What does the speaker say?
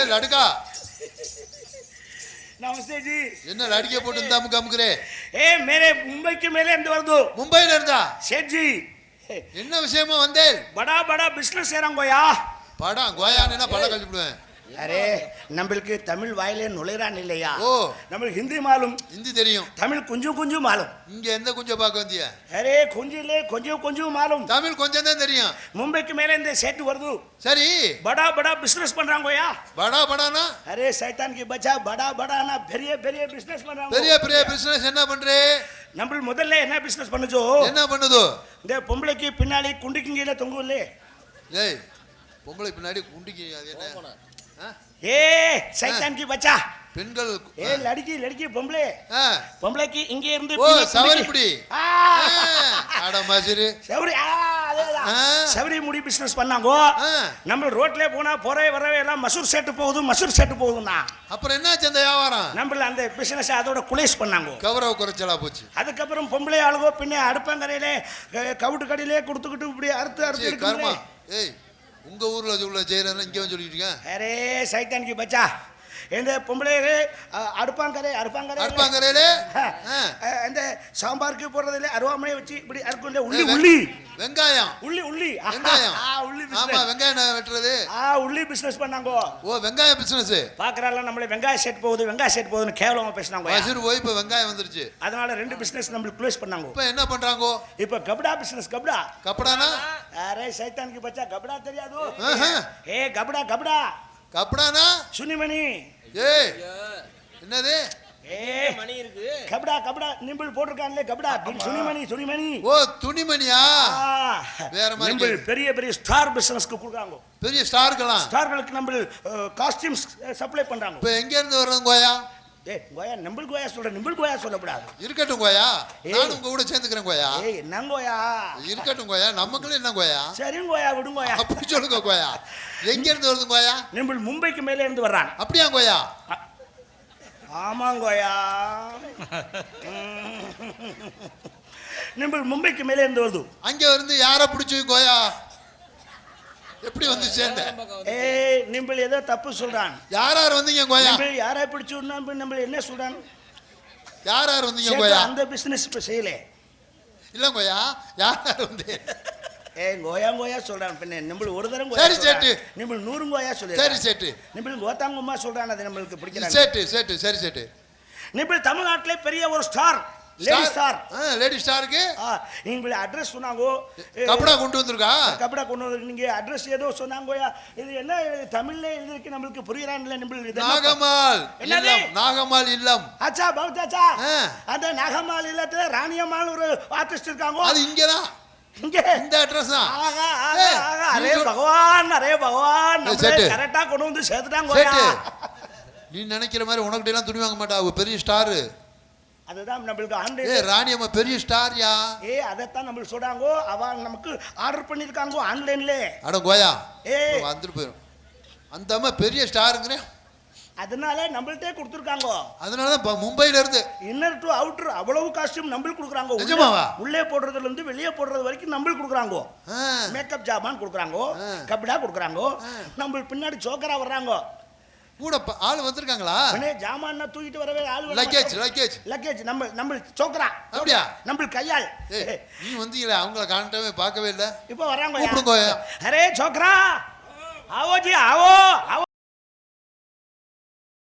लड़का नमस्ते जी என்ன லடிக்க போட்டு இந்தாம கமுக்குறே ए मेरे मुंबई के मेले अंदर वर्दो மும்பைல இருந்தா सेठ जी என்ன விஷயமா வந்தேன் बड़ा बड़ा बिजनेस செய்றாங்கோயா படம் கோயானேனா படம் கழட்டி விடுவேன் அரே நம்மளுக்கு தமிழ் வாயிலே நுழைறான் இல்லையா ஓ நம்மளுக்கு ஹிந்தி மாலும் ஹிந்தி தெரியும் தமிழ் கொஞ்சம் கொஞ்சம் மாலும் இங்க எந்த குஞ்ச பாக்க வந்தியா அரே கொஞ்சிலே கொஞ்சம் கொஞ்சம் மாலும் தமிழ் கொஞ்சம் தான் தெரியும் மும்பைக்கு மேலே இந்த सेठ வருது சரி बड़ा बड़ा बिजनेस பண்றாங்கோயா படா படானா அரே சைத்தான் की बच्चा बड़ा बड़ा ना பெரிய பெரிய பிசினஸ் பண்றாங்க பெரிய பெரிய பிசினஸ் என்ன பண்றே நம்ம முதல்ல என்ன பிசினஸ் பண்ணுதோ என்ன பண்ணுதோ இந்த பொம்பளைக்கு பின்னாடி குண்டிக்கிங்கல தொங்குல்லே ஏய் பொம்பளை பின்னாடி குண்டிக்கு அது என்ன ए शैतान की बच्चा பெண்கள் ए लड़की लड़की பொம்பளை பொம்பளைக்கு இங்க இருந்து ஓ சவரி முடி அட மஜிரி சவரி சவரி முடி பிசினஸ் பண்ணாங்க நம்ம ரோட்ல போனா போறே வரவே எல்லாம் மசூர் செட் போகுதுன்னா அப்புறம் என்னாச்சு அந்த வியாபாரம் நம்ம அந்த பிசினஸ் அதோட குலேஸ் பண்ணாங்க கவரவ குறைச்சலா போச்சு அதுக்கப்புறம் பொம்பளை ஆளுகோ பின்ன அடுப்பங்கரையிலே கவுட்டு கடையிலே கொடுத்துக்கிட்டு இப்படி அறுத்து கர்மா ஏய் உங்க ஊர்ல உள்ள செய்யறதுல இங்க வந்து சொல்லிட்டு இருக்கேன் அரே சைத்தான் की बच्चा இந்த பொம்பளை அடுப்பாங்கரையில இந்த சாம்பாருக்கு போடுறதுல அருவாமனை வச்சு இப்படி அறுக்குள்ள உள்ளி வெங்காயம் உள்ளி வெங்காயம் உள்ளி ஆமா வெங்காயம் வெட்டுறது உள்ளி பிசினஸ் பண்ணாங்க ஓ வெங்காயம் பிசினஸ் பாக்குறால நம்மள வெங்காய செட் போகுதுன்னு கேவலமா பேசினாங்க வசூர் போய் இப்ப வெங்காயம் வந்துருச்சு அதனால ரெண்டு பிசினஸ் நம்ம க்ளோஸ் பண்ணாங்க இப்ப என்ன பண்றாங்க இப்ப கபடா பிசினஸ் கபடானா அரே சைத்தான் की बच्चा கபடா தெரியாது ஏ கபடா கபடானா சுனிமணி ஏய் என்னது ஏய் மணி இருக்கு கபடா நிம்பிள் போட்டுருக்கானே கபடா சுனிமணி ஓ துணிமணியா வேற மாதிரி நிம்பிள் பெரிய பெரிய ஸ்டார் பிசினஸ்க்கு கொடுக்குறாங்க பெரிய ஸ்டார்களுக்கு நம்ம காஸ்டியூம்ஸ் சப்ளை பண்றாங்க இப்போ எங்க இருந்து வர்றோம் கோயா ஏய் கோயா நிம்பிள் கோயா சொல்லக்கூடாது இருக்கட்டும் கோயா நான் உங்க கூட சேர்ந்துக்கிறேன் கோயா ஏய் என்ன கோயா இருக்கட்டும் கோயா நமக்குள்ள என்ன கோயா சரிங்க கோயா விடுங்க கோயா அப்படி சொல்லுங்க கோயா எங்க இருந்து வருது கோயா நிம்பிள் மும்பைக்கு மேலே இருந்து வர்றான் அப்படியா கோயா ஆமாங்க கோயா நிம்பிள் மும்பைக்கு மேலே இருந்து வருது அங்க இருந்து யாரை பிடிச்சு கோயா எப்படி வந்து சேர்ந்த ஏய் நிம்பிள் ஏதோ தப்பு சொல்றான் யார் வந்தீங்க கோயா நிம்பிள் யாரை பிடிச்சு நம்ம என்ன சொல்றான் யார் வந்தீங்க கோயா அந்த பிசினஸ் இப்ப செய்யல இல்ல கோயா யார் வந்து ஏய் கோயா சொல்றான் பின்ன நிம்பிள் ஒரு தரம் சரி சேட்டு நிம்பிள் 100 கோயா சொல்லு சரி சேட்டு நிம்பிள் கோத்தாங்கம்மா சொல்றான் அது நம்மளுக்கு பிடிக்கல சேட்டு சரி சேட்டு நிம்பிள் தமிழ்நாட்டிலே பெரிய ஒரு ஸ்டார் லேடி ஸ்டாருக்கு நீங்க அட்ரஸ் சொன்னாங்க கபடா கொண்டு வந்திருக்கா நீங்க அட்ரஸ் ஏதோ சொன்னாங்கயா இது என்ன தமிழ்ல எழுதிருக்கு நமக்கு புரியறான்ல நிம்பிள் நாகமால் இல்லம் அச்சா பௌத்தாச்சா அந்த நாகமால் இல்லத்துல ராணியம்மாள் ஒரு ஆர்டிஸ்ட் இருக்காங்க அது இங்கதான் இந்த அட்ரஸ் தான் அரே பகவான் கரெக்டா கொண்டு வந்து சேர்த்துட்டாங்க நீ நினைக்கிற மாதிரி உனக்கிட்ட எல்லாம் துணி வாங்க மாட்டா பெரிய ஸ்டார் அதுதான் நம்மளுக்கு ஆன்லைன் ராணியம்மா பெரிய ஸ்டார்யா அதைத்தான் நம்மளுக்கு சொல்றாங்க அவங்க நமக்கு ஆர்டர் பண்ணிருக்காங்க ஆன்லைன்ல அட கோயா வந்துட்டு போயிடும் அந்த அம்மா பெரிய ஸ்டாருங்கிறேன் அதனால நம்மள்ட்டே கொடுத்துருக்காங்க அதனாலதான் மும்பைல இருந்து இன்னர் டு அவுட்டர் அவ்வளவு காஸ்டியூம் நம்மளுக்கு கொடுக்குறாங்க உள்ளே போடுறதுல இருந்து வெளியே போடுறது வரைக்கும் நம்மளுக்கு கொடுக்குறாங்க மேக்கப் ஜாமான் கொடுக்குறாங்க கபடா கொடுக்குறாங்க நம்ம பின்னாடி சோக்கரா வர்றாங்க கூட ஆள் வந்திருக்காங்களா ஜாமான் தூக்கிட்டு வரவே ஆள் லக்கேஜ் நம்ம சோக்கரா அப்படியா நம்ம கையாள் நீ வந்தீங்களே அவங்கள காணவே பார்க்கவே இல்லை இப்போ வராங்க அரே சோக்கரா ஆவோ ஜி ஆவோ